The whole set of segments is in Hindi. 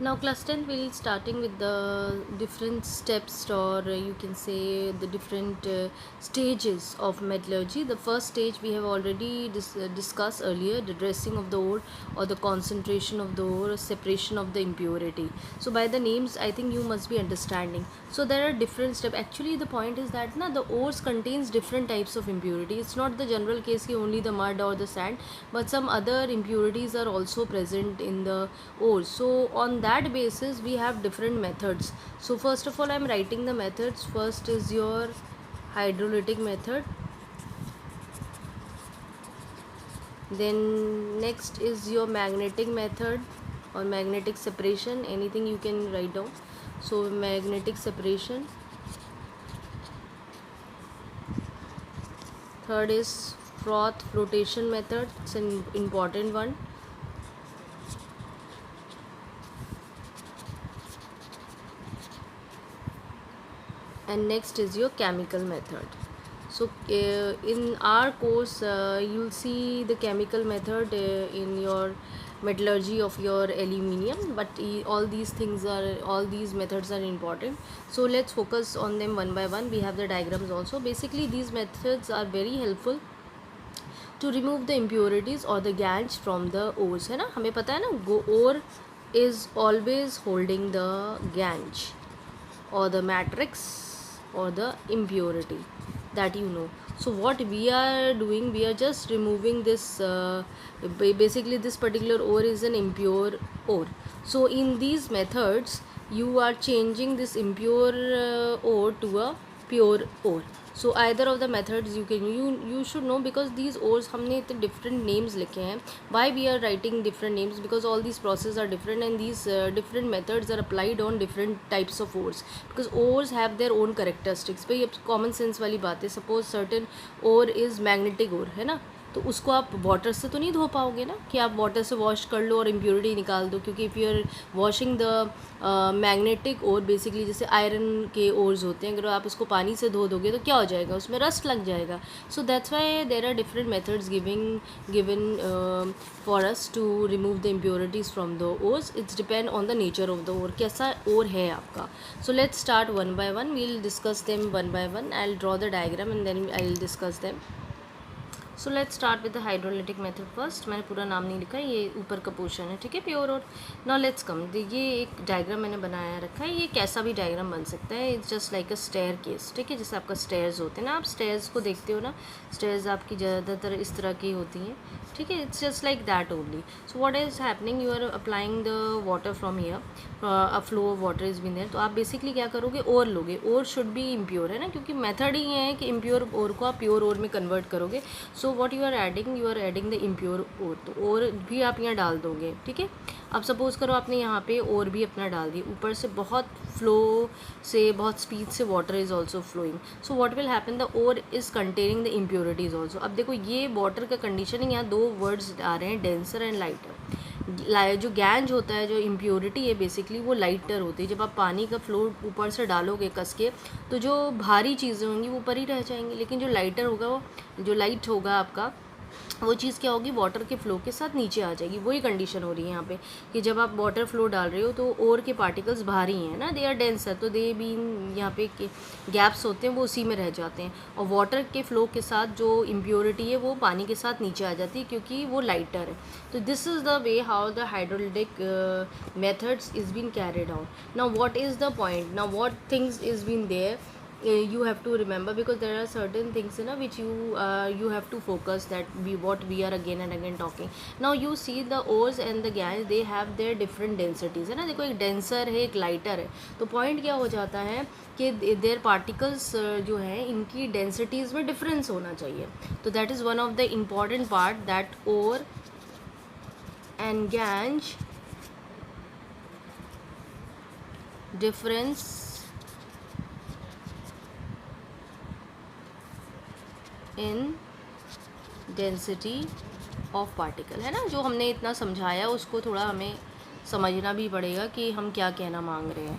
Now class 10 will starting with the different steps, or you can say the different stages of metallurgy. The first stage we have already discussed earlier, the dressing of the ore, or the concentration of the ore, separation of the impurity. So by the names I think you must be understanding. So there are different steps. Actually the point is that the ores contains different types of impurity. It's not the general case ki only the mud or the sand, but some other impurities are also present in the ores. So on that basis we have different methods. So first of all I am writing the methods. First is your hydrolytic method, then next is your magnetic method or magnetic separation, anything you can write down. So magnetic separation. Third is froth flotation method, it's an important one. And next is your chemical method. So in our course you'll see the chemical method in your metallurgy of your aluminium, but all these methods are important. So let's focus on them one by one. We have the diagrams also. Basically these methods are very helpful to remove the impurities or the ganj from the ores, है ना. हमें पता है ना, ore is always holding the ganj or the matrix or the impurity, that you know. So what we are doing, we are just removing this basically this particular ore is an impure ore. So in these methods you are changing this impure ore to a pure ore. So either of the methods you should know, because these ores हमने इतने different names लिखे हैं. Why we are writing different names? Because all these processes are different, and these different methods are applied on different types of ores, because ores have their own characteristics. भाई अब common sense वाली बात है. Suppose certain ore is magnetic ore, है ना, तो उसको आप वाटर से तो नहीं धो पाओगे ना, कि आप वाटर से वॉश कर लो और इम्प्योरिटी निकाल दो. क्योंकि if you are washing the magnetic ore, basically जैसे आयरन के ओर्स होते हैं, अगर आप उसको पानी से धो दोगे तो क्या हो जाएगा, उसमें रस्ट लग जाएगा. So that's why there are different methods given for us to remove the impurities from the ores. It's depend on the nature of the ore, कैसा ओर है आपका. So let's start one by one. We will discuss them one by one. I will draw the diagram and then I will discuss them. So let's start with the hydrolytic method first. मैंने पूरा नाम नहीं लिखा, ये ऊपर का पोर्शन है, ठीक है, प्योर. और नाउ लेट्स कम, ये एक डायग्राम मैंने बनाया रखा है. ये कैसा भी डायग्राम बन सकता है. It's just like a staircase, ठीक है, जैसे आपका स्टेयर्स होते हैं ना, आप स्टेयर्स को देखते हो ना, स्टेयर्स आपकी ज़्यादातर इस तरह की होती हैं, ठीक है. It's just like that only. So what is happening, you are applying the water from here, a flow of water is been there. तो आप बेसिकली क्या करोगे, ओर लोगे. ओर शुड बी इम्प्योर, है ना, क्योंकि मेथड ही ये है कि इम्प्योर ओर को आप प्योर ओर में कन्वर्ट करोगे. So what you are adding the impure ore. तो ओर भी आप यहाँ डाल दोगे, ठीक है. अब सपोज करो आपने यहाँ पे ओर भी अपना डाल दी, ऊपर से बहुत फ्लो से, बहुत स्पीड से water is also flowing. So what will happen, the ore is containing the impurities also. अब देखो ये वाटर का कंडीशनिंग, यहाँ दो वर्ड्स आ रहे हैं, डेंसर एंड लाइटर. जो गैंज होता है, जो इम्प्योरिटी है बेसिकली, वो लाइटर होती है. जब आप पानी का फ्लो ऊपर से डालोगे कस के, तो जो भारी चीज़ें होंगी वो ऊपर ही रह जाएंगी, लेकिन जो लाइटर होगा, वो जो लाइट होगा आपका, वो चीज़ क्या होगी, वाटर के फ्लो के साथ नीचे आ जाएगी. वही कंडीशन हो रही है यहाँ पे, कि जब आप वाटर फ्लो डाल रहे हो तो ओर के पार्टिकल्स भारी हैं ना, दे आर डेंसर, तो दे भी यहाँ पे गैप्स होते हैं, वो उसी में रह जाते हैं. और वाटर के फ्लो के साथ जो इम्प्योरिटी है वो पानी के साथ नीचे आ जाती है, क्योंकि वो लाइटर है. तो this is the way how the hydrolytic methods is been carried out. Now what is the point, now what things is been there, you have to remember, because there are certain things which you have to focus, that what we are again and again talking. Now you see the ores and the gas, they have their different densities, है ना. देखो एक डेंसर है, एक लाइटर है. तो पॉइंट क्या हो जाता है कि देयर पार्टिकल्स जो हैं, इनकी डेंसिटीज़ में डिफरेंस होना चाहिए. तो that is one of the important part, that ore and gangue difference in density of particle, है ना. जो हमने इतना समझाया उसको थोड़ा हमें समझना भी पड़ेगा कि हम क्या कहना मांग रहे हैं,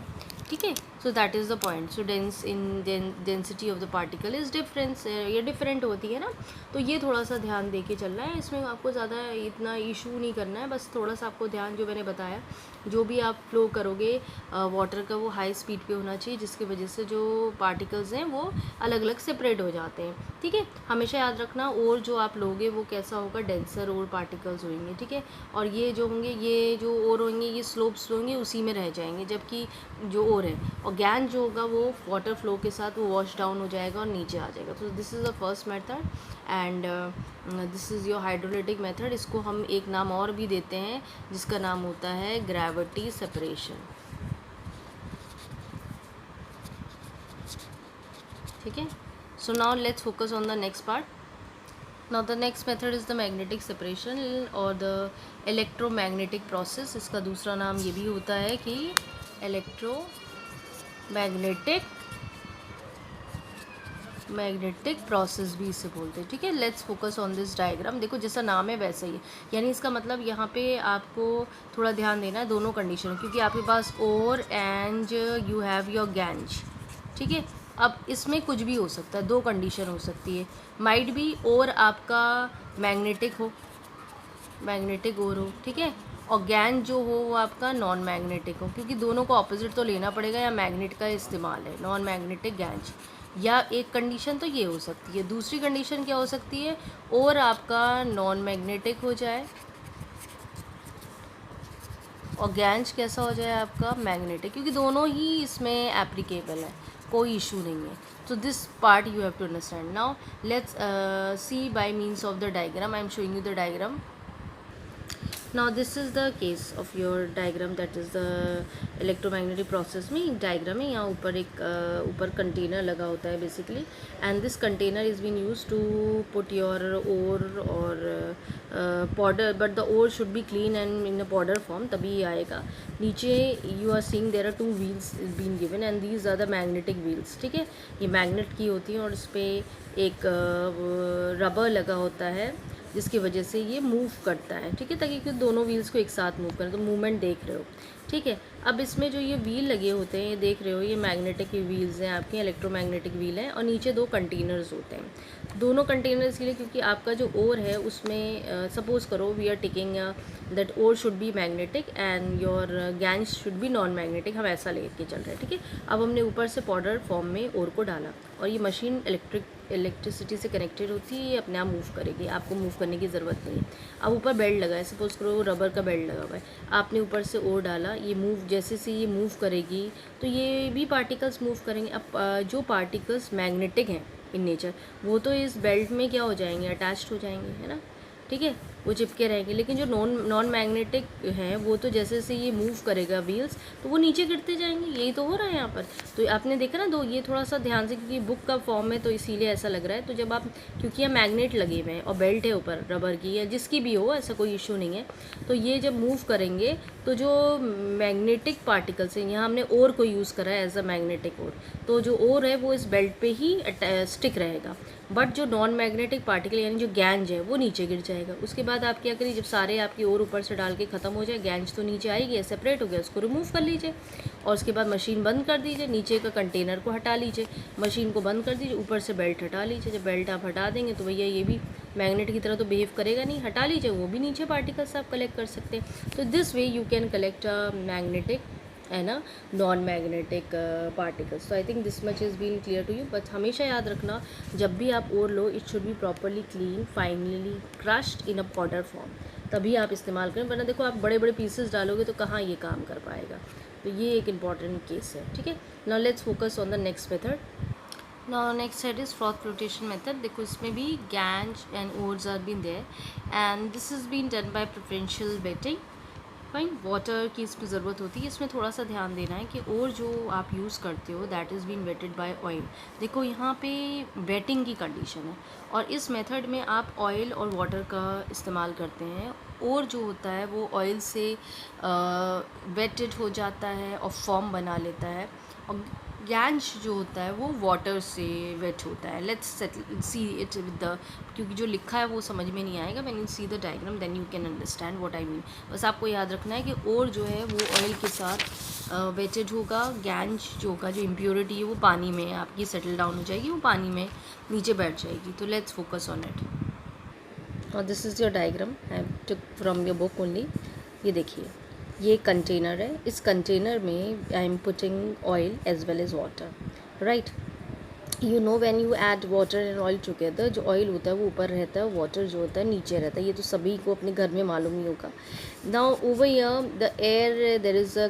ठीक है. So that is the point. So density of the particle is difference, ये डिफरेंट होती है ना. तो ये थोड़ा सा ध्यान दे के चलना है, इसमें आपको ज़्यादा इतना इशू नहीं करना है. बस थोड़ा सा आपको ध्यान, जो मैंने बताया, जो भी आप फ्लो करोगे वाटर का, वो हाई स्पीड पे होना चाहिए, जिसकी वजह से जो पार्टिकल्स हैं वो अलग अलग सेपरेट हो जाते हैं. ठीक है, हमेशा याद रखना, और जो आप लोगे वो कैसा होगा, डेंसर और पार्टिकल्स होंगे. ठीक है, और ये जो होंगे, ये जो और होंगे, ये स्लोप्स होंगे, उसी में रह जाएंगे, जबकि जो और है, और गैस जो होगा वो वाटर फ्लो के साथ वो वॉश डाउन हो जाएगा और नीचे आ जाएगा. तो this is the first method and this is your hydrolytic method. इसको हम एक नाम और भी देते हैं, जिसका नाम होता है ग्रेविटी सेपरेशन. ठीक है, so now let's focus on the next part. Now the next method is the magnetic separation और the electromagnetic process. इसका दूसरा नाम ये भी होता है कि मैग्नेटिक प्रोसेस भी इसे बोलते हैं. ठीक है, let's focus on this diagram. देखो जैसा नाम है वैसा ही है, यानी इसका मतलब यहाँ पे आपको थोड़ा ध्यान देना है दोनों कंडीशन, क्योंकि आपके पास और एंड यू हैव योर गैंज. ठीक है, अब इसमें कुछ भी हो सकता है, दो कंडीशन हो सकती है. माइट भी और आपका मैग्नेटिक हो, मैग्नेटिक और हो. ठीक है, और गैन जो हो वो आपका नॉन मैग्नेटिक हो, क्योंकि दोनों को ऑपोजिट तो लेना पड़ेगा, या मैग्नेट का इस्तेमाल है, नॉन मैग्नेटिक गैंज. या एक कंडीशन तो ये हो सकती है. दूसरी कंडीशन क्या हो सकती है, और आपका नॉन मैग्नेटिक हो जाए और गैंज कैसा हो जाए आपका मैग्नेटिक, क्योंकि दोनों ही इसमें एप्लीकेबल है, कोई इशू नहीं है. So this part you have to understand. Now let's see by means of the diagram. I am showing you the diagram. Now this is the case of your diagram, that is the electromagnetic process में एक diagram है. यहाँ ऊपर एक ऊपर container लगा होता है basically, and this container is being used to put your ore or powder, but the ore should be clean and in a powder form, तभी ये आएगा. नीचे you are seeing there are two wheels is being given and these are the magnetic wheels. ठीक है, ये मैग्नेट की होती हैं और इस पर एक रबर लगा होता है, जिसकी वजह से ये मूव करता है. ठीक है, ताकि कि दोनों व्हील्स को एक साथ मूव करें. तो मूवमेंट देख रहे हो. ठीक है, अब इसमें जो ये व्हील लगे होते हैं, ये देख रहे हो, ये मैग्नेटिक व्हील्स हैं आपके, इलेक्ट्रोमैग्नेटिक व्हील हैं, और नीचे दो कंटेनर्स होते हैं. दोनों कंटेनर्स के लिए, क्योंकि आपका जो ओर है उसमें सपोज करो we are taking that ore should be magnetic and your gangue should be non magnetic, हम ऐसा लेके चल रहे हैं. ठीक है, अब हमने ऊपर से पाउडर फॉर्म में ओर को डाला, और ये मशीन इलेक्ट्रिसिटी से कनेक्टेड होती है, ये अपने आप मूव करेगी, आपको मूव करने की ज़रूरत नहीं है. अब ऊपर बेल्ट लगा है, सपोज करो रबर का बेल्ट लगा हुआ है, आपने ऊपर से ओर डाला, ये मूव, जैसे से ये मूव करेगी तो ये भी पार्टिकल्स मूव करेंगे. अब जो पार्टिकल्स मैग्नेटिक हैं इन नेचर, वो तो इस बेल्ट में क्या हो जाएंगे, अटैच्ड हो जाएंगे, है ना. ठीक है, वो चिपके रहेंगे. लेकिन जो नॉन मैग्नेटिक हैं वो तो जैसे से ये मूव करेगा व्हील्स, तो वो नीचे गिरते जाएंगे. यही तो हो रहा है यहाँ पर. तो आपने देखा ना, दो, ये थोड़ा सा ध्यान से, क्योंकि बुक का फॉर्म है तो इसीलिए ऐसा लग रहा है. तो जब आप, क्योंकि यहाँ मैग्नेट लगे हुए हैं और बेल्ट है ऊपर रबर की या जिसकी भी हो, ऐसा कोई इशू नहीं है, तो ये जब मूव करेंगे तो जो मैग्नेटिक पार्टिकल्स हैं, यहाँ हमने ओर को यूज़ करा है एज अ मैग्नेटिक ओर, तो जो ओर है वो इस बेल्ट पे ही स्टिक रहेगा. बट जो नॉन मैग्नेटिक पार्टिकल यानी जो गैंज है वो नीचे गिर जाएगा. उसके बाद आप क्या करिए, जब सारे आपकी ओर ऊपर से डाल के ख़त्म हो जाए, गैंज तो नीचे आएगी, सेपरेट हो गया, उसको रिमूव कर लीजिए, और उसके बाद मशीन बंद कर दीजिए. नीचे का कंटेनर को हटा लीजिए, मशीन को बंद कर दीजिए, ऊपर से बेल्ट हटा लीजिए. जब बेल्ट आप हटा देंगे तो भैया ये भी मैग्नेट की तरह तो बिहेव करेगा नहीं, हटा लीजिए, वो भी नीचे पार्टिकल्स आप कलेक्ट कर सकते हैं. तो this way you can collect magnetic है ना, नॉन मैग्नेटिक पार्टिकल्स. तो I think this much is been clear to you. But हमेशा याद रखना, जब भी आप ओर लो, it should be properly clean, finally crushed in a powder form, तभी आप इस्तेमाल करें. वरना देखो, आप बड़े बड़े पीसेस डालोगे तो कहाँ ये काम कर पाएगा. तो ये एक इंपॉर्टेंट केस है. ठीक है, now let's focus on the next method. Now next set is froth flotation method. देखो इसमें भी gangue and ores are been there and this is been done by preferential wetting. Fine, water की इसमें ज़रूरत होती है. इसमें थोड़ा सा ध्यान देना है कि और जो आप यूज़ करते हो that is been wetted by oil. देखो यहाँ पे वेटिंग की कंडीशन है, और इस मेथड में आप ऑयल और वाटर का इस्तेमाल करते हैं. और जो होता है वो ऑयल से वेटेड हो जाता है और फॉर्म बना लेता है, और गैंज जो होता है वो वाटर से वेट होता है. Let's see it with the, क्योंकि जो लिखा है वो समझ में नहीं आएगा. When you see the diagram then you can understand what I mean. बस आपको याद रखना है कि और जो है वो ऑयल के साथ वेटेड होगा, गैंज जो होगा, जो इम्प्योरिटी है वो पानी में आपकी सेटल डाउन हो जाएगी, वो पानी में नीचे बैठ जाएगी. तो लेट्स फोकस ऑन इट. और this is your diagram I took from your book only. ये देखिए, ये कंटेनर है. इस कंटेनर में I am putting oil as well as water, right. You know when you add water and oil together, जो ऑयल होता है वो ऊपर रहता है, वाटर जो होता है नीचे रहता है. ये तो सभी को अपने घर में मालूम ही होगा. Now over here the air, there is a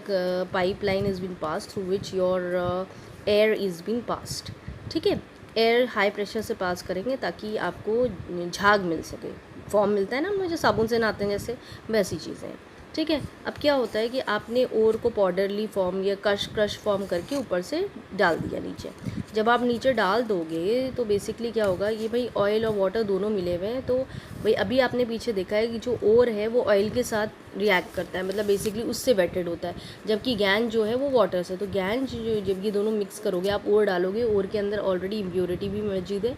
pipeline is been pass through which your air is been passed. ठीक है, एयर हाई प्रेशर से पास करेंगे ताकि आपको झाग मिल सके. फॉर्म मिलता है ना हमें, जो साबुन से नहाते हैं जैसे, वैसी चीज़ें हैं. ठीक है, अब क्या होता है कि आपने ओर को पाउडरली फॉर्म या क्रश फॉर्म करके ऊपर से डाल दिया नीचे. जब आप नीचे डाल दोगे तो बेसिकली क्या होगा, ये भाई ऑयल और वाटर दोनों मिले हुए हैं. तो भाई अभी आपने पीछे देखा है कि जो ओर है वो ऑयल के साथ रिएक्ट करता है, मतलब बेसिकली उससे वेटेड होता है, जबकि गैंज जो है वो वाटर से. तो गैंज जो, जब ये दोनों मिक्स करोगे, आप ओर डालोगे, ओर के अंदर ऑलरेडी इम्प्योरिटी भी मौजूद है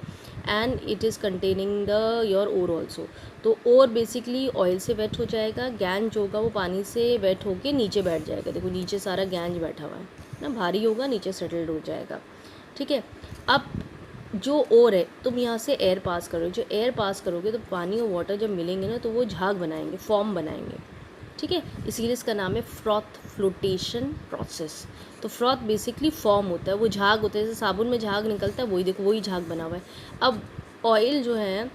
and it is containing the your ore also. तो ओर बेसिकली ऑयल से वेट हो जाएगा, गैंज होगा वो पानी से वेट होके नीचे बैठ जाएगा. देखो नीचे सारा गैंज बैठा हुआ है ना, भारी होगा, नीचे सेटल्ड हो जाएगा. ठीक है, अब जो ओर है, तुम यहाँ से एयर पास करोगे, जो एयर पास करोगे तो पानी और वाटर जब मिलेंगे ना तो वो झाग बनाएंगे, फॉर्म बनाएंगे. ठीक है, इसीलिए इसका नाम है फ्रॉथ फ्लोटेशन प्रोसेस. तो फ्रॉथ बेसिकली फॉर्म होता है, वो झाग होता है, जैसे साबुन में झाग निकलता है, वही देखो वही झाग बना हुआ है. अब ऑयल जो है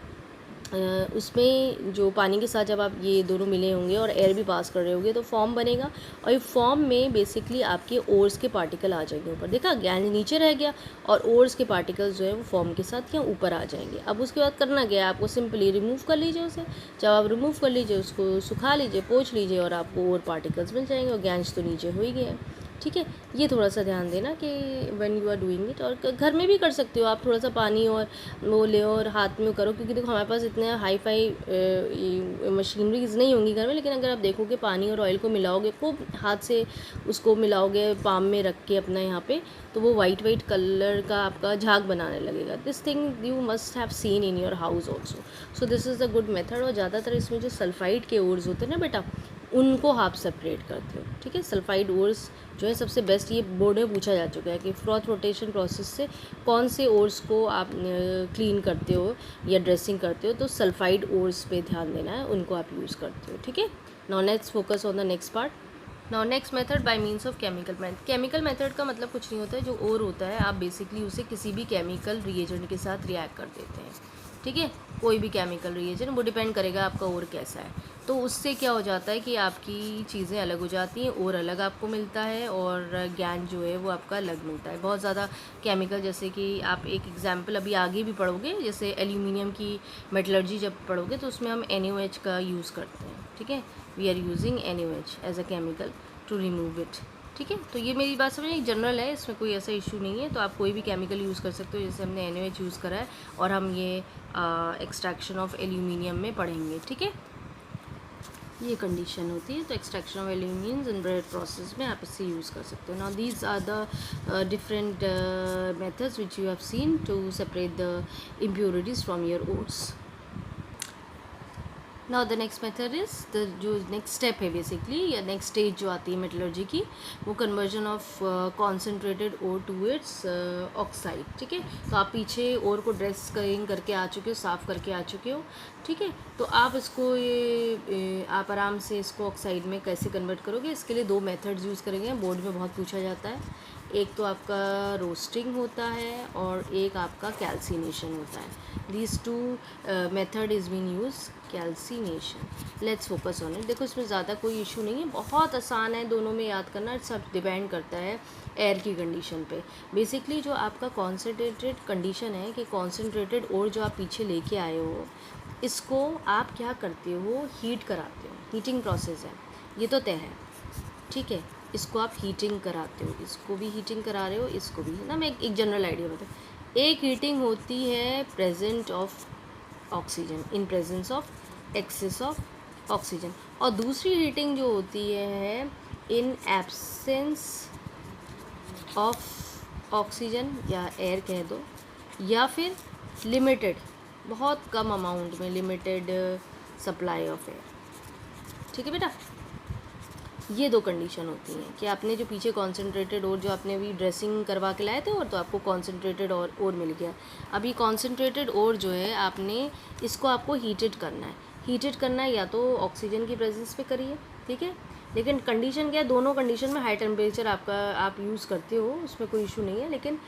उसमें जो पानी के साथ जब आप ये दोनों मिले होंगे और एयर भी पास कर रहे होंगे तो फॉर्म बनेगा, और ये फॉर्म में बेसिकली आपके ओर्स के पार्टिकल आ जाएंगे ऊपर. देखा, गैंज नीचे रह गया और ओर्स के पार्टिकल्स जो है वो फॉर्म के साथ यहाँ ऊपर आ जाएंगे. अब उसके बाद करना क्या है, आपको सिंपली रिमूव कर लीजिए उसे. जब आप रिमूव कर लीजिए, उसको सुखा लीजिए, पोंछ लीजिए, और आपको और पार्टिकल्स मिल जाएंगे, और गैंज तो नीचे हो ही गया है. ठीक है, ये थोड़ा सा ध्यान देना कि when you are doing it. और घर में भी कर सकते हो आप, थोड़ा सा पानी और वो ले और हाथ में करो, क्योंकि देखो हमारे पास इतने हाई फाई मशीनरीज नहीं होंगी घर में, लेकिन अगर आप देखोगे पानी और ऑयल को मिलाओगे, खूब हाथ से उसको मिलाओगे पाम में रख के अपना यहाँ पे, तो वो वाइट वाइट कलर का आपका झाग बनाने लगेगा. This thing you must have seen in your house also. So this is a good method. और ज़्यादातर इसमें जो सल्फाइड के ओर्स होते हैं ना बेटा, उनको आप सेपरेट करते हो. ठीक है, सल्फाइड ओर्स जो है सबसे बेस्ट, ये बोर्ड में पूछा जा चुका है कि फ्रॉथ रोटेशन प्रोसेस से कौन से ओर्स को आप क्लीन करते हो या ड्रेसिंग करते हो, तो सल्फाइड ओर्स पे ध्यान देना है, उनको आप यूज़ करते हो. ठीक है, now let's focus on the next part. Now next method by means of chemical method. Chemical method का मतलब कुछ नहीं होता है, जो ओर होता है आप बेसिकली उसे किसी भी केमिकल रिएजेंट के साथ रिएक्ट कर देते हैं. ठीक है, कोई भी केमिकल रिएजेंट, वो डिपेंड करेगा आपका ओर कैसा है. तो उससे क्या हो जाता है कि आपकी चीज़ें अलग हो जाती हैं, और अलग आपको मिलता है, और ज्ञान जो है वो आपका अलग मिलता है. बहुत ज़्यादा केमिकल, जैसे कि आप एक एग्जांपल अभी आगे भी पढ़ोगे, जैसे एल्यूमिनियम की मेटलर्जी जब पढ़ोगे तो उसमें हम NaOH का यूज़ करते हैं. ठीक है, we are using NaOH as a chemical to remove it. ठीक है, तो ये मेरी बात समझिए, जनरल है, इसमें कोई ऐसा इशू नहीं है. तो आप कोई भी केमिकल यूज़ कर सकते हो, जैसे हमने NaOH यूज़ करा है, और हम ये एक्सट्रैक्शन ऑफ एल्यूमिनियम में पढ़ेंगे. ठीक है, ये कंडीशन होती है. तो extraction of aluminium in bread process में आप इसे यूज़ कर सकते हो. Now these are the different methods which you have seen to separate the impurities from your ores. Now the next method is the, जो नेक्स्ट स्टेप है बेसिकली, या नेक्स्ट स्टेज जो आती है मेटलर्जी की, वो conversion of concentrated ore to its oxide. ठीक है, तो आप पीछे ओर को ड्रेस करके आ चुके हो, साफ़ करके आ चुके हो. ठीक है, तो आप इसको आप आराम से इसको ऑक्साइड में कैसे कन्वर्ट करोगे, इसके लिए दो मेथड्स यूज़ करेंगे. बोर्ड में बहुत पूछा जाता है. एक तो आपका रोस्टिंग होता है और एक आपका कैल्सिनेशन होता है. These two method is been use. Calcination, let's focus on it. देखो इसमें ज़्यादा कोई इशू नहीं है, बहुत आसान है दोनों में याद करना. सब डिपेंड करता है एयर की कंडीशन पे. बेसिकली जो आपका कॉन्सेंट्रेटेड कंडीशन है, कि कॉन्सेंट्रेटेड और जो आप पीछे लेके आए हो, इसको आप क्या करते हो, हीट कराते हो. हीटिंग प्रोसेस है, ये तो तय है. ठीक है, इसको आप हीटिंग कराते हो, इसको भी हीटिंग करा रहे हो, इसको भी, है ना. मैं एक जनरल आइडिया बताऊँ. एक हीटिंग होती है present of oxygen, in presence of excess of oxygen, और दूसरी हीटिंग जो होती है इन एब्सेंस ऑफ ऑक्सीजन, या एयर कह दो, या फिर लिमिटेड, बहुत कम अमाउंट में, लिमिटेड सप्लाई ऑफ एयर. ठीक है बेटा. ये दो कंडीशन होती हैं कि आपने जो पीछे कॉन्सेंट्रेटेड और जो आपने अभी ड्रेसिंग करवा के लाए थे और तो आपको कॉन्सेंट्रेटेड और मिल गया। अभी कॉन्सेंट्रेटेड और जो है आपने इसको आपको हीटेड करना है। हीटेड करना है या तो ऑक्सीजन की प्रेजेंस पे करिए, ठीक है, लेकिन कंडीशन क्या है, दोनों कंडीशन में हाई टेम्परेचर आपका आप यूज़ करते हो, उसमें कोई इशू नहीं है, लेकिन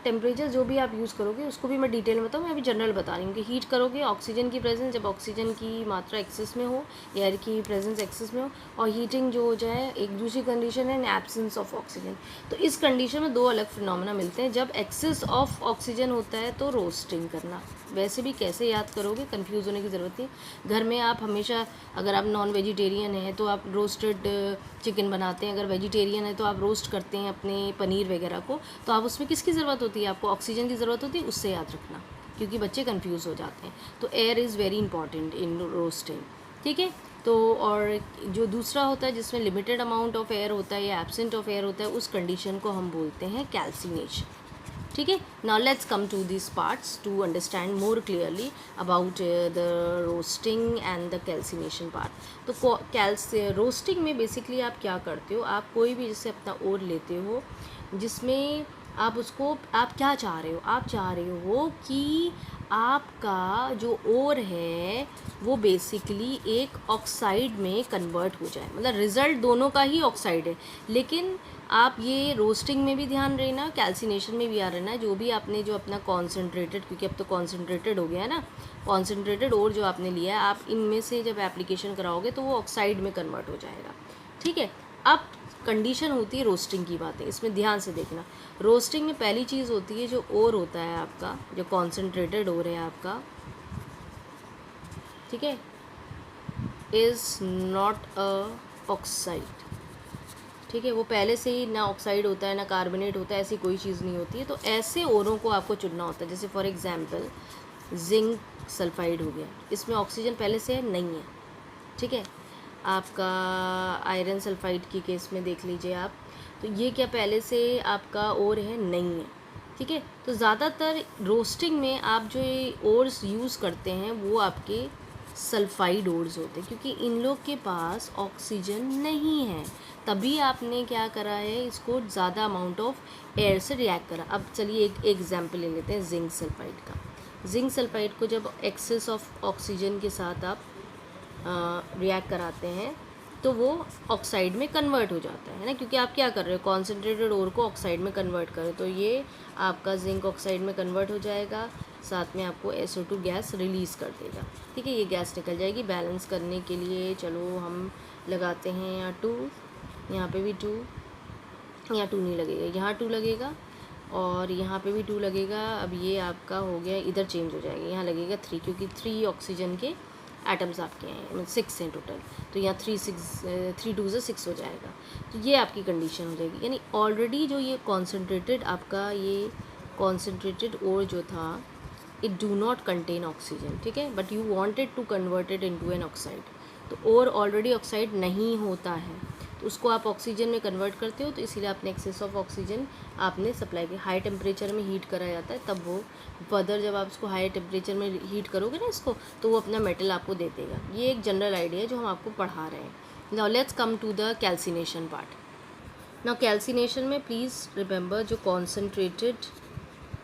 टेम्परेचर जो भी आप यूज़ करोगे उसको भी मैं डिटेल में बताऊँ। मैं अभी जनरल बता रही हूँ कि हीट करोगे ऑक्सीजन की प्रेजेंस, जब ऑक्सीजन की मात्रा एक्सेस में हो, एयर की प्रेजेंस एक्सेस में हो, और हीटिंग जो हो जाए एक दूसरी कंडीशन है इन एब्सेंस ऑफ ऑक्सीजन। तो इस कंडीशन में दो अलग फिनोमेना मिलते हैं। जब एक्सेस ऑफ ऑक्सीजन होता है तो रोस्टिंग करना, वैसे भी कैसे याद करोगे, कंफ्यूज होने की ज़रूरत नहीं। घर में आप हमेशा, अगर आप नॉन वेजिटेरियन हैं तो आप रोस्टेड चिकन बनाते हैं, अगर वेजिटेरियन है तो आप रोस्ट करते हैं अपने पनीर वगैरह को, तो आप उसमें किसकी ज़रूरत होती है, आपको ऑक्सीजन की ज़रूरत होती है, उससे याद रखना, क्योंकि बच्चे कंफ्यूज हो जाते हैं। तो air is very important in roasting, ठीक है। तो और जो दूसरा होता है जिसमें लिमिटेड अमाउंट ऑफ एयर होता है या एब्सेंट ऑफ एयर होता है, उस कंडीशन को हम बोलते हैं कैल्सिनेशन, ठीक है। Now let's come to this parts to understand more clearly about the roasting and the calcination part. तो रोस्टिंग में बेसिकली आप क्या करते हो, आप कोई भी जैसे अपना ओर लेते हो जिसमें आप उसको, आप क्या चाह रहे हो, आप चाह रहे हो कि आपका जो ओर है वो बेसिकली एक ऑक्साइड में कन्वर्ट हो जाए, मतलब रिज़ल्ट दोनों का ही ऑक्साइड है। लेकिन आप ये रोस्टिंग में भी ध्यान रहना, कैल्सिनेशन में भी आ रहना है, जो भी आपने जो अपना कॉन्सेंट्रेटेड, क्योंकि अब तो कॉन्सेंट्रेटेड हो गया है ना, कॉन्सेंट्रेटेड और जो आपने लिया है, आप इनमें से जब एप्लीकेशन कराओगे तो वो ऑक्साइड में कन्वर्ट हो जाएगा, ठीक है। अब कंडीशन होती है रोस्टिंग की बातें, इसमें ध्यान से देखना। रोस्टिंग में पहली चीज़ होती है जो ओर होता है आपका, जो कॉन्सेंट्रेटेड ओर है आपका, ठीक है, इज़ नॉट अ ऑक्साइड, ठीक है। वो पहले से ही ना ऑक्साइड होता है ना कार्बोनेट होता है, ऐसी कोई चीज़ नहीं होती है। तो ऐसे ओरों को आपको चुनना होता है। जैसे फॉर एग्जांपल जिंक सल्फाइड हो गया, इसमें ऑक्सीजन पहले से नहीं है, ठीक है। आपका आयरन सल्फाइड की केस में देख लीजिए आप, तो ये क्या पहले से आपका ओर है, नहीं है, ठीक है। तो ज़्यादातर रोस्टिंग में आप जो ये ओर्स यूज़ करते हैं वो आपके सल्फाइड ओर्स होते हैं, क्योंकि इन लोग के पास ऑक्सीजन नहीं है, तभी आपने क्या करा है, इसको ज़्यादा अमाउंट ऑफ एयर से रिएक्ट करा। अब चलिए एक एग्जाम्पल ले लेते हैं जिंक सल्फाइड का। जिंक सल्फाइड को जब एक्सेस ऑफ ऑक्सीजन के साथ आप रिएक्ट कराते हैं तो वो ऑक्साइड में कन्वर्ट हो जाता है ना, क्योंकि आप क्या कर रहे हो, कॉन्सेंट्रेटेड ओर को ऑक्साइड में कन्वर्ट करें, तो ये आपका जिंक ऑक्साइड में कन्वर्ट हो जाएगा, साथ में आपको SO2 गैस रिलीज़ कर देगा, ठीक है। ये गैस निकल जाएगी। बैलेंस करने के लिए चलो हम लगाते हैं यहाँ 2, यहाँ पे भी 2, यहाँ 2 नहीं लगेगा, यहाँ 2 लगेगा, और यहाँ पे भी 2 लगेगा। अब ये आपका हो गया, इधर चेंज हो जाएगा, यहाँ लगेगा 3, क्योंकि 3 ऑक्सीजन के एटम्स आपके हैं, 6 हैं टोटल, तो यहाँ 3 2 से 6 हो जाएगा। तो ये आपकी कंडीशन हो जाएगी, यानी ऑलरेडी जो ये कॉन्सेंट्रेटेड आपका ये कॉन्सेंट्रेटेड ओर जो था, it do not contain oxygen, ठीक है, but you wanted to convert it into an oxide. तो ओर ऑलरेडी ऑक्साइड नहीं होता है, तो उसको आप ऑक्सीजन में कन्वर्ट करते हो, तो इसीलिए आपने एक्सेस ऑफ ऑक्सीजन आपने सप्लाई की। हाई टेम्परेचर में हीट करा जाता है, तब वो फर्दर जब आप इसको हाई टेम्परेचर में हीट करोगे ना इसको, तो वो अपना मेटल आपको दे देगा। ये एक जनरल आइडिया है जो हम आपको पढ़ा रहे हैं। Now let's come to the calcination part. Now calcination में प्लीज़ रिमेंबर, जो कॉन्सेंट्रेटेड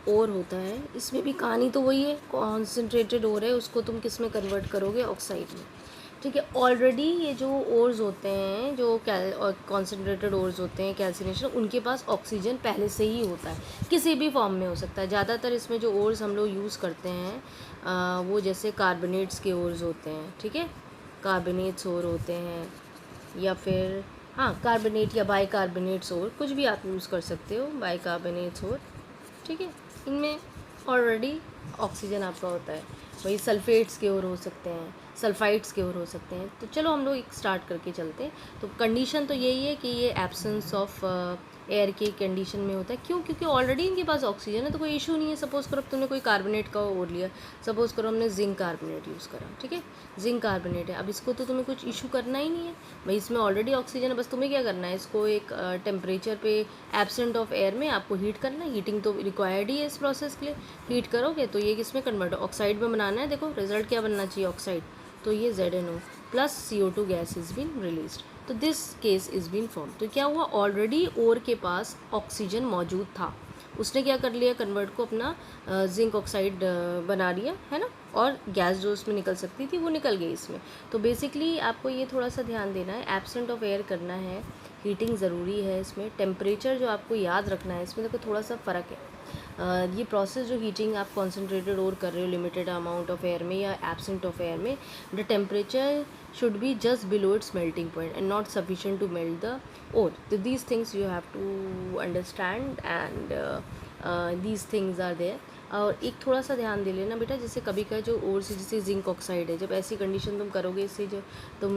ओर होता है, इसमें भी कहानी तो वही है, कॉन्सेंट्रेटेड ओर है, उसको तुम किस में कन्वर्ट करोगे, ऑक्साइड में, ठीक है। ऑलरेडी ये जो ओर्स होते हैं, जो कॉन्सेंट्रेटेड ओर्स होते हैं कैल्सिनेशन, उनके पास ऑक्सीजन पहले से ही होता है, किसी भी फॉर्म में हो सकता है। ज़्यादातर इसमें जो ओर्स हम लोग यूज़ करते हैं वो जैसे कार्बोनेट्स के ओर्स होते हैं, ठीक है, कार्बोनेट्स ओर होते हैं, या फिर हाँ कार्बोनेट या बाइकार्बोनेट्स ओर, कुछ भी आप यूज़ कर सकते हो, बाइकार्बोनेट्स ओर, ठीक है। इनमें ऑलरेडी ऑक्सीजन आपका होता है। वही सल्फेट्स के ओर हो सकते हैं, सल्फाइड्स के ओर हो सकते हैं। तो चलो हम लोग एक स्टार्ट करके चलते हैं। तो कंडीशन तो यही है कि ये एब्सेंस ऑफ एयर के कंडीशन में होता है। क्यों? क्योंकि ऑलरेडी इनके पास ऑक्सीजन है, तो कोई इशू नहीं है। सपोज़ करो तुमने कोई कार्बोनेट का ओर लिया, सपोज़ करो हमने जिंक कार्बोनेट यूज़ करा, ठीक है, जिंक कार्बोनेट है। अब इसको तो तुम्हें कुछ इशू करना ही नहीं है भाई, इसमें ऑलरेडी ऑक्सीजन है, बस तुम्हें क्या करना है, इसको एक टेम्परेचर पे एब्सेंट ऑफ एयर में आपको हीट करना है। हीटिंग तो रिक्वायर्ड ही है इस प्रोसेस के लिए। हीट करोगे तो ये किसमें कन्वर्ट, ऑक्साइड में बनाना है। देखो रिजल्ट क्या बनना चाहिए, ऑक्साइड, तो ये ZNO plus CO2 gas is been released. तो this case is been form. तो क्या हुआ, ऑलरेडी ओर के पास ऑक्सीजन मौजूद था, उसने क्या कर लिया, कन्वर्ट को अपना जिंक ऑक्साइड बना लिया, है ना, और गैस जो उसमें निकल सकती थी वो निकल गई इसमें। तो बेसिकली आपको ये थोड़ा सा ध्यान देना है, एब्सेंट ऑफ एयर करना है, हीटिंग ज़रूरी है इसमें, टेम्परेचर जो आपको याद रखना है इसमें, देखो थोड़ा सा फ़र्क है। ये प्रोसेस जो हीटिंग आप कॉन्सेंट्रेटेड और कर रहे हो लिमिटेड अमाउंट ऑफ एयर में या एब्सेंट ऑफ एयर में, the temperature should be just below its melting point and not sufficient to melt the ore. So these things you have to understand and these things are there. और एक थोड़ा सा ध्यान दे लेना बेटा, जैसे कभी का जो ओर से जैसे जिंक ऑक्साइड है, जब ऐसी कंडीशन तुम करोगे, इससे जो तुम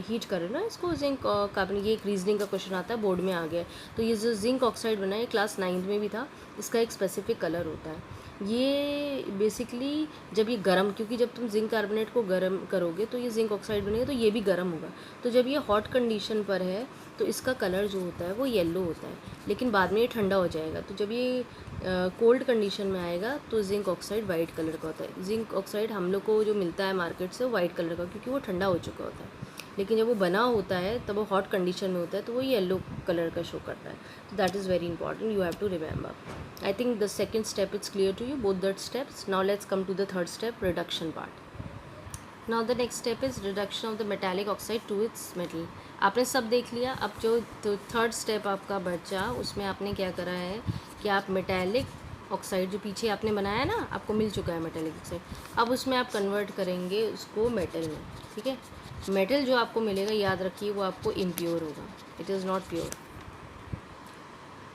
हीट करो ना इसको जिंक कार्बन, ये एक रीजनिंग का क्वेश्चन आता है बोर्ड में आ गया। तो ये जो जिंक ऑक्साइड बना है क्लास 9th में भी था, इसका एक स्पेसिफिक कलर होता है। ये बेसिकली जब ये गर्म, क्योंकि जब तुम जिंक कार्बोनेट को गर्म करोगे तो ये जिंक ऑक्साइड बनेगा, तो ये भी गर्म होगा। तो जब ये हॉट कंडीशन पर है तो इसका कलर जो होता है वो येलो होता है, लेकिन बाद में ये ठंडा हो जाएगा। तो जब ये कोल्ड कंडीशन में आएगा तो जिंक ऑक्साइड वाइट कलर का होता है। जिंक ऑक्साइड हम लोग को जो मिलता है मार्केट से वाइट कलर का, क्योंकि वो ठंडा हो चुका होता है। लेकिन जब वो बना होता है तब वो हॉट कंडीशन में होता है तो वो येलो कलर का शो करता है। तो that is very important, you have to remember. I think the second step is clear to you, both that steps. Now let's come to the third step, reduction part. Now the next step is reduction of the metallic oxide to its metal. आपने सब देख लिया, अब जो थर्ड स्टेप आपका बचा उसमें आपने क्या करा है कि आप मेटालिक ऑक्साइड जो पीछे आपने बनाया ना, आपको मिल चुका है मेटालिक ऑक्साइड, अब उसमें आप कन्वर्ट करेंगे उसको मेटल में। ठीक है, मेटल जो आपको मिलेगा याद रखिए वो आपको इम्प्योर होगा, it is not pure.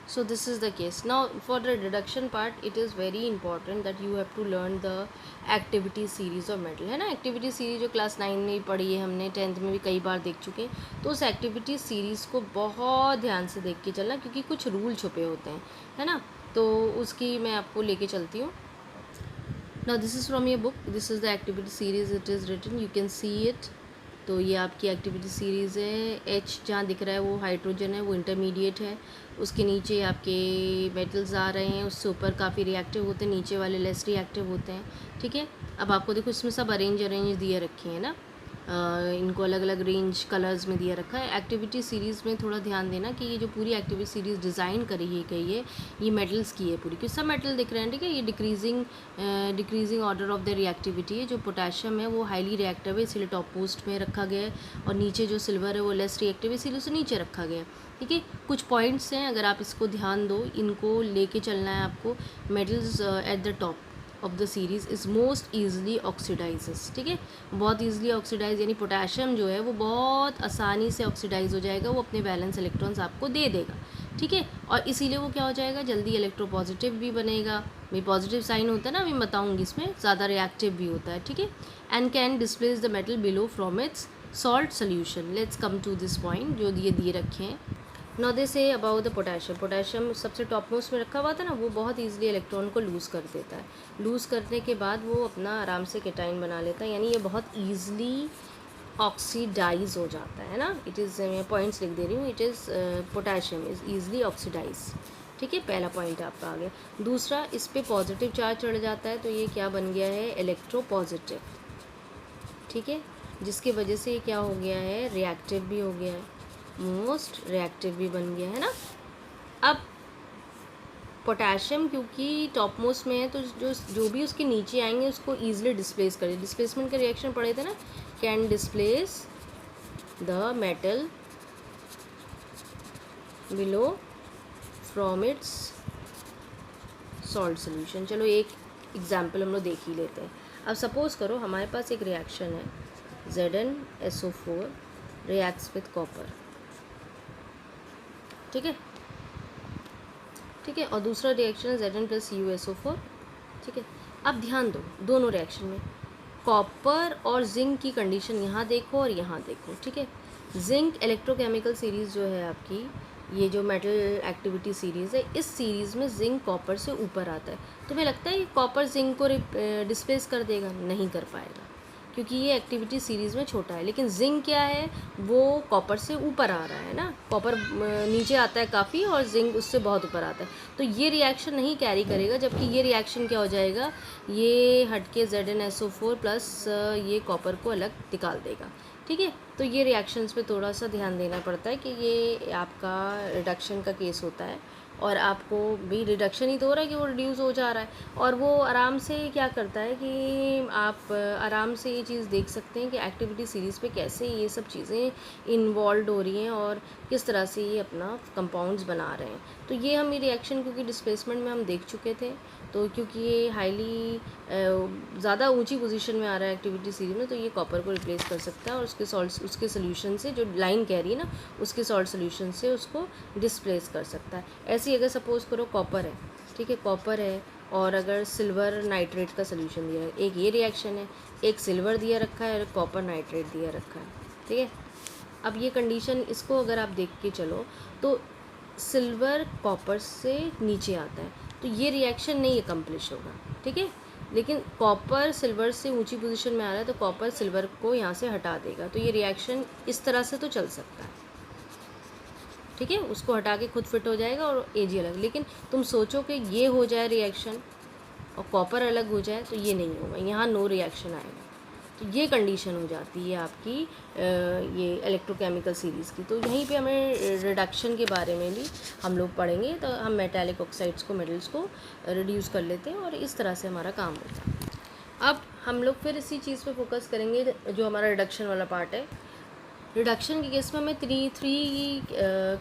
So this is the case. Now for the reduction part, it is very important that you have to learn the activity series of metal, है ना। एक्टिविटी सीरीज जो क्लास 9 में पढ़ी है हमने, 10th में भी कई बार देख चुके हैं। तो उस एक्टिविटी सीरीज़ को बहुत ध्यान से देख के चलना, क्योंकि कुछ रूल छुपे होते हैं, है ना। तो उसकी मैं आपको लेके चलती हूँ। Now this is from your book, this is the activity series, it is written, you can see it। तो ये आपकी एक्टिविटी सीरीज़ है। H जहाँ दिख रहा है वो हाइड्रोजन है, वो इंटरमीडिएट है। उसके नीचे आपके मेटल्स आ रहे हैं, उससे ऊपर काफ़ी रिएक्टिव होते हैं, नीचे वाले लेस रिएक्टिव होते हैं। ठीक है, अब आपको देखो इसमें सब अरेंज दिए रखे हैं ना, इनको अलग अलग रेंज कलर्स में दिया रखा है। एक्टिविटी सीरीज़ में थोड़ा ध्यान देना कि ये जो पूरी एक्टिविटी सीरीज़ डिज़ाइन करी गई है ये मेटल्स की है पूरी, क्योंकि सब मेटल दिख रहे हैं। ठीक है, ये decreasing order of the reactivity है। जो पोटेशियम है वो हाईली रिएक्टिव है, इसलिए टॉप पोस्ट में रखा गया है, और नीचे जो सिल्वर है वो लेस रिएक्टिव है, इसीलिए उसे नीचे रखा गया है। ठीक है, कुछ पॉइंट्स हैं, अगर आप इसको ध्यान दो, इनको लेके चलना है आपको। Metals at the top of the series is most easily oxidises. ठीक है, बहुत ईजिली ऑक्सीडाइज, यानी पोटेशियम जो है वो बहुत आसानी से ऑक्सीडाइज हो जाएगा, वो अपने बैलेंस इलेक्ट्रॉन्स आपको दे देगा। ठीक है, और इसीलिए वो क्या हो जाएगा, जल्दी इलेक्ट्रोपॉजिटिव भी बनेगा। भाई पॉजिटिव साइन होता है ना, मैं बताऊँगी, इसमें ज़्यादा रिएक्टिव भी होता है। ठीक है, and can displace the metal below from its salt solution. Let's come to this point जो ये दिए रखे हैं। Now they say about the potassium. Potassium सबसे टॉप मोस्ट में रखा हुआ था ना, वो बहुत ईजिली इलेक्ट्रॉन को लूज़ कर देता है। लूज़ करने के बाद वो अपना आराम से केटाइन बना लेता है, यानी ये बहुत ईजिली ऑक्सीडाइज हो जाता है ना। इट इज़, मैं पॉइंट्स लिख दे रही हूँ, it is potassium is easily oxidise. ठीक है, पहला पॉइंट आपका आ गया। दूसरा, इस पर पॉजिटिव चार्ज चढ़ जाता है तो ये क्या बन गया है, इलेक्ट्रोपॉजिटिव। ठीक है, जिसकी वजह से ये क्या हो गया है, रिएक्टिव भी हो गया है, मोस्ट रिएक्टिव भी बन गया है ना। अब पोटेशियम क्योंकि टॉप मोस्ट में है तो जो भी उसके नीचे आएंगे उसको ईजिली डिस्प्लेस करे। डिस्प्लेसमेंट के रिएक्शन पढ़े थे ना, can displace the metal below from its salt solution. चलो एक एग्जाम्पल हम लोग देख ही लेते हैं। अब सपोज करो हमारे पास एक रिएक्शन है, ZnSO4 रिएक्ट्स विथ कॉपर। ठीक है, ठीक है, और दूसरा रिएक्शन है Zn+USO4। ठीक है, अब ध्यान दो दोनों रिएक्शन में कॉपर और जिंक की कंडीशन यहाँ देखो और यहाँ देखो। ठीक है, जिंक इलेक्ट्रोकेमिकल सीरीज़ जो है आपकी, ये जो मेटल एक्टिविटी सीरीज़ है, इस सीरीज़ में जिंक कॉपर से ऊपर आता है। तुम्हें लगता है कि कॉपर जिंक को डिस्प्लेस कर देगा? नहीं कर पाएगा, क्योंकि ये एक्टिविटी सीरीज़ में छोटा है। लेकिन जिंक क्या है, वो कॉपर से ऊपर आ रहा है ना, कॉपर नीचे आता है काफ़ी और जिंक उससे बहुत ऊपर आता है, तो ये रिएक्शन नहीं कैरी करेगा। जबकि ये रिएक्शन क्या हो जाएगा, ये हट के ZnSO4 प्लस ये कॉपर को अलग निकाल देगा। ठीक है। तो ये रिएक्शंस पे थोड़ा सा ध्यान देना पड़ता है कि ये आपका रिडक्शन का केस होता है और आपको भी रिडक्शन ही तो हो रहा है कि वो रिड्यूस हो जा रहा है, और वो आराम से क्या करता है कि आप आराम से ये चीज़ देख सकते हैं कि एक्टिविटी सीरीज़ पे कैसे ये सब चीज़ें इन्वॉल्व हो रही हैं और किस तरह से ये अपना कंपाउंड्स बना रहे हैं। तो ये हम ये रिएक्शन क्योंकि डिस्प्लेसमेंट में हम देख चुके थे, तो क्योंकि ये हाईली ज़्यादा ऊंची पोजीशन में आ रहा है एक्टिविटी सीरीज में, तो ये कॉपर को रिप्लेस कर सकता है और उसके सोल्यूशन से, जो लाइन कह रही है ना, उसके सॉल्ट सोल्यूशन से उसको डिस्प्लेस कर सकता है। ऐसे ही अगर सपोज़ करो कॉपर है, ठीक है, कॉपर है और अगर सिल्वर नाइट्रेट का सोल्यूशन दिया है, एक ये रिएक्शन है, एक सिल्वर दिया रखा है और कॉपर नाइट्रेट दिया रखा है, ठीक है। अब ये कंडीशन, इसको अगर आप देख के चलो तो सिल्वर कॉपर से नीचे आता है, तो ये रिएक्शन नहीं अकम्प्लिश होगा, ठीक है। लेकिन कॉपर सिल्वर से ऊंची पोजीशन में आ रहा है, तो कॉपर सिल्वर को यहाँ से हटा देगा, तो ये रिएक्शन इस तरह से तो चल सकता है, ठीक है। उसको हटा के खुद फिट हो जाएगा और एजी अलग। लेकिन तुम सोचो कि ये हो जाए रिएक्शन और कॉपर अलग हो जाए, तो ये नहीं होगा, यहाँ नो रिएक्शन आएगा। तो ये कंडीशन हो जाती है आपकी ये इलेक्ट्रोकेमिकल सीरीज़ की। तो यहीं पे हमें रिडक्शन के बारे में भी हम लोग पढ़ेंगे, तो हम मेटालिक ऑक्साइड्स को, मेटल्स को रिड्यूस कर लेते हैं और इस तरह से हमारा काम होता है। अब हम लोग फिर इसी चीज़ पे फोकस करेंगे जो हमारा रिडक्शन वाला पार्ट है। रिडक्शन के केस में हमें थ्री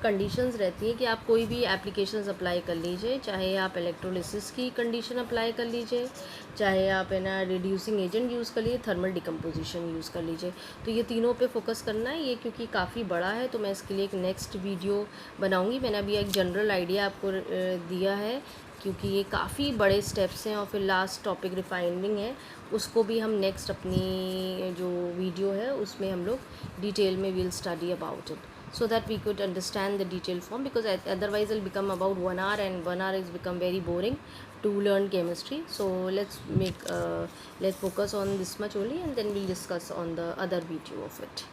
कंडीशंस रहती हैं कि आप कोई भी एप्लीकेशंस अप्लाई कर लीजिए, चाहे आप इलेक्ट्रोलिसिस की कंडीशन अप्लाई कर लीजिए, चाहे आप है ना रिड्यूसिंग एजेंट यूज़ कर लीजिए, थर्मल डिकम्पोजिशन यूज़ कर लीजिए। तो ये तीनों पे फोकस करना है। ये क्योंकि काफ़ी बड़ा है तो मैं इसके लिए एक नेक्स्ट वीडियो बनाऊँगी। मैंने अभी एक जनरल आइडिया आपको दिया है, क्योंकि ये काफ़ी बड़े स्टेप्स हैं और फिर लास्ट टॉपिक रिफाइनिंग है, उसको भी हम नेक्स्ट अपनी जो वीडियो है उसमें हम लोग डिटेल में will study about it, so that we could understand the detailed form, because otherwise it'll become about 1 hour and 1 hour is become very boring to learn chemistry. So let's focus on this much only and then we'll discuss on the other video of it.